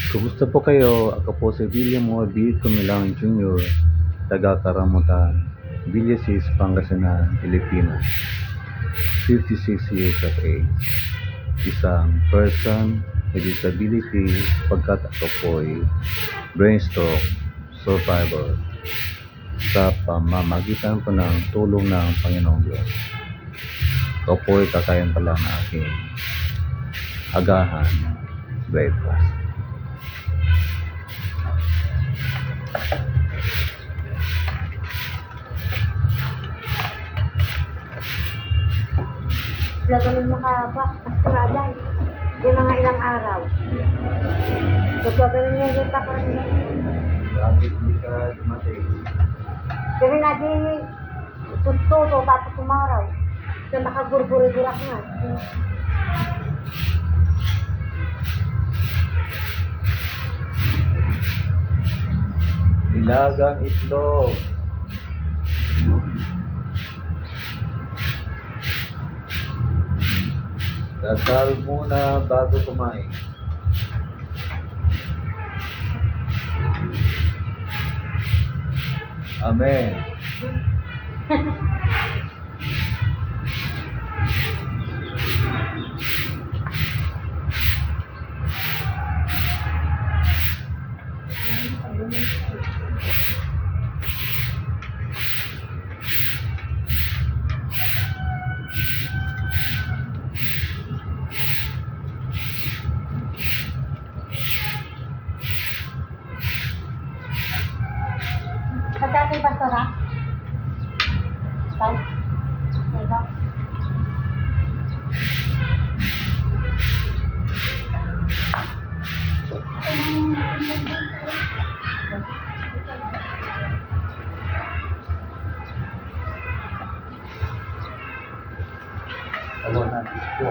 Kumusta po kayo? Ako po si William O. B. Tumilang Jr. Taga Karamutan, Villasis, Pangasinan, Pilipinas. 56 years of age. Isang person with disability pagkat ako po'y brain stroke survivor sa pamamagitan po ng tulong ng Panginoong Diyos. Ako po'y kakayan pala ng aking agahan breakfast. Ganun makaba, astraday. Di mga ilang araw. Pagkagaling niya kita ko rin. Grabe, hindi ka dumating. Kasi nga di susto tapos umaraw. So nakagurburi-burak nga. Nilagang itlog. Dasal muna bago kumain. Amen. Pagkakay basura? Tay? Okay ba? Awa na, isko.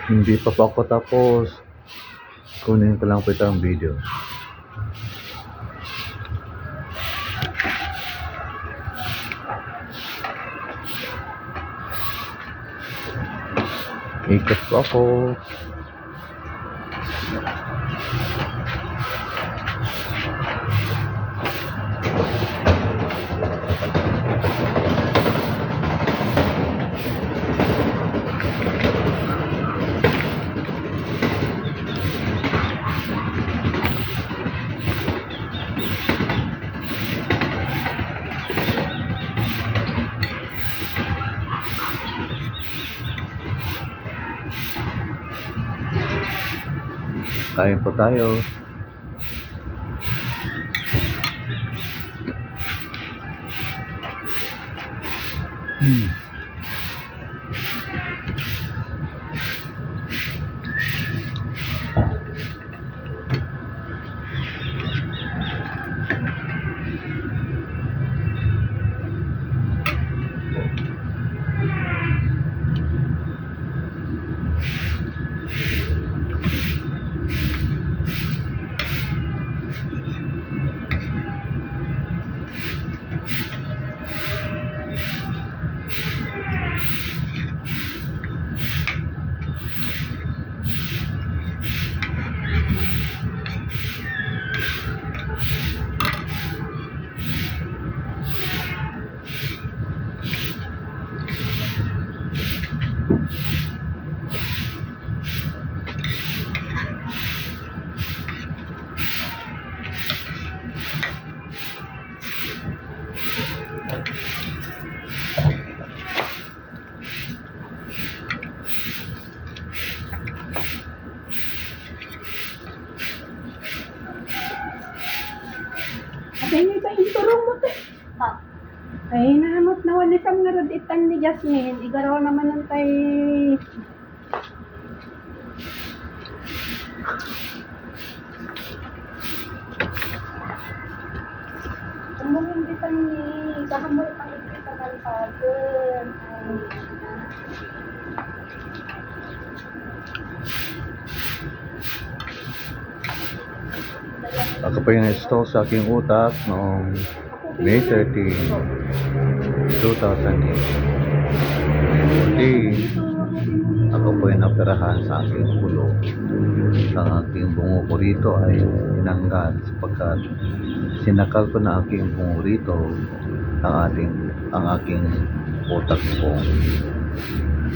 Hindi pa po ako tapos. Kunin ko lang po itong video. Ikot po ako. Kain po tayo. Ay, may painturong mo to. Ha? Ay, nahamot na wala siyang naruditan ni Jasmine. Igaraw naman ng tay... Kumulong kita ni... Kahamol pang ikita ng pattern. Ay, Ako po yung stroke sa aking utak noong May 13, 2008. Muli, ako po ay naperahan sa aking ulo. Ang aking bungo ko rito ay tinanggal sapagkat sinakal ko na aking bungo rito ang aking utak ko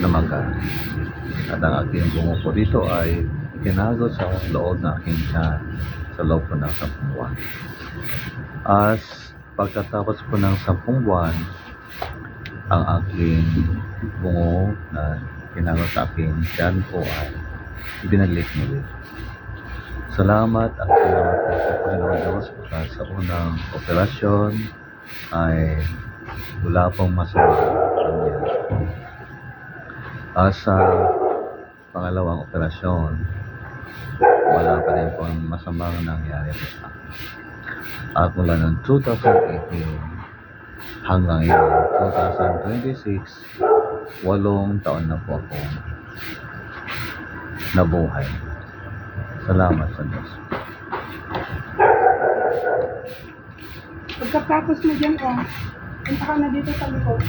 namaga. At ang aking bungo ko rito ay itinago sa loob ng aking tiyan sa loob po ng 10 buwan. As pagkatapos po ng 10 buwan, ang aking bungo na tinago sa aking tiyan po ay binalik muli. Salamat at salamat po sa Panginoon Diyos at sa unang operasyon ay wala pong masama nangyari. At sa pangalawang operasyon, wala pa rin pong masamang nangyari po sa akin. At mula ng 2018 hanggang ngayon, 2026, 8 taon na po ako nabuhay. Salamat sa Diyos. Pagkatapos mo dyan, punta ka na dito sa likod.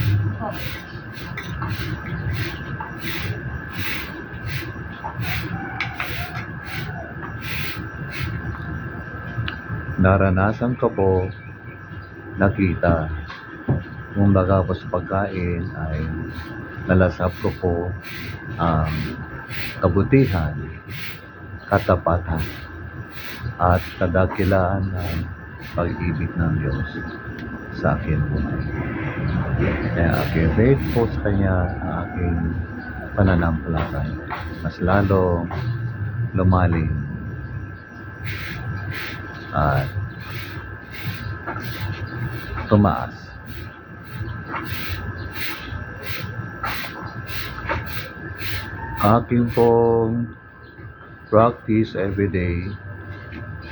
Naranasan ko po, nakita, kumbaga po sa pagkain ay nalasap ko po ang kabutihan, katapatan, at kadakilaan ng pag-ibig ng Diyos sa akin buhay. Kaya aking faith po sa Kanya, ang aking pananampalataya, mas lalong lumalim at tumaas. Aking pong practice everyday,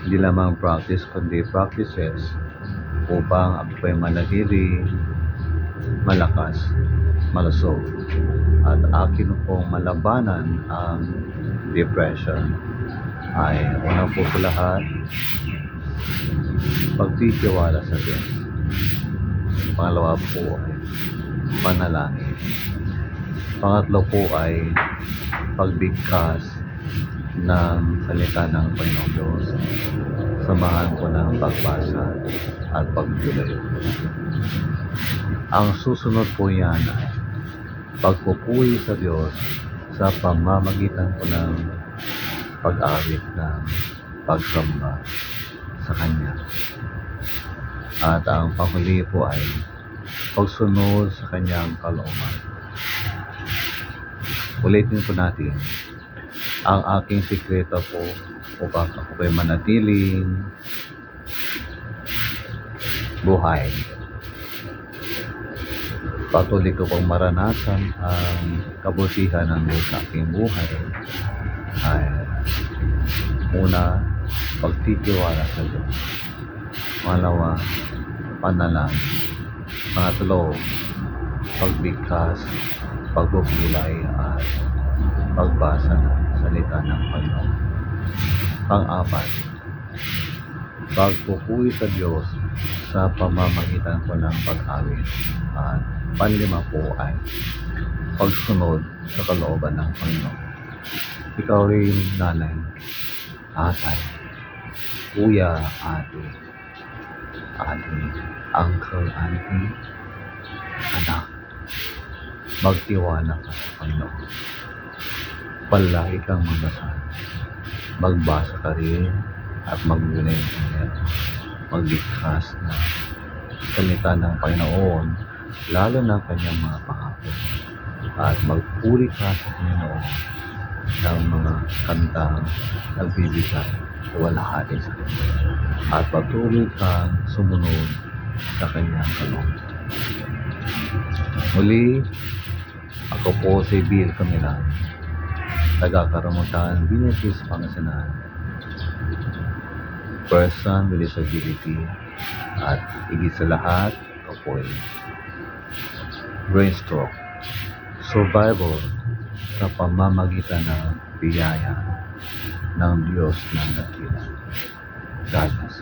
hindi lamang practice kundi practices upang ako ay manatili malakas, malusog, at akin pong malabanan ang depression ay unang po sa lahat, pagtitiwala sa Diyos. Pangalawa po ay panalangin. Pangatlo po ay pagbigkas ng salita ng Panginoong Diyos. Samahan ko ng pagbasa at pagtuloy. Ang susunod po yan ay pagpupuri sa Diyos sa pamamagitan ko ng pag-awit ng pagsamba sa Kanya. At ang panghuli po ay pagsunod sa Kanyang kalooban. Ulitin po natin, ang aking sikreto po upang ako ay manatiling buhay. Patuloy ko pong maranasan ang kabutihan ng Diyos sa aking buhay ay una, pagtitiwala sa Diyos. Pangalawa, panalangin. Pangatlo, pagbigkas, pagpupulay at pagbasa ng salita ng Panginoon. Pang-apat, pagpupuri sa Diyos sa pamamagitan ko ng pag-awit. At panlima po ay pagsunod sa kalooban ng Panginoon. Ikaw rin, nanay, tatay, kuya, ate, uncle, auntie, anak, magtiwala ka sa Panginoon. Palagi kang magdasal. Magbasa ka rin at magbunay ka magbigkas na salita ng Panginoon, lalo na kanyang mga pangako. At magpuri ka sa Panginoon ng mga kantang nagbibigay walahati sa Kanya. At patuloy kang sumunod sa kanyang kalooban. Muli, ako po si Bill Camilan, taga-Karamutan, Binitis, Pangasinan, person with disability, at higit sa lahat, ako po ay brain stroke survivor sa pamamagitan ng biyaya ng Diyos ng dakila. God bless.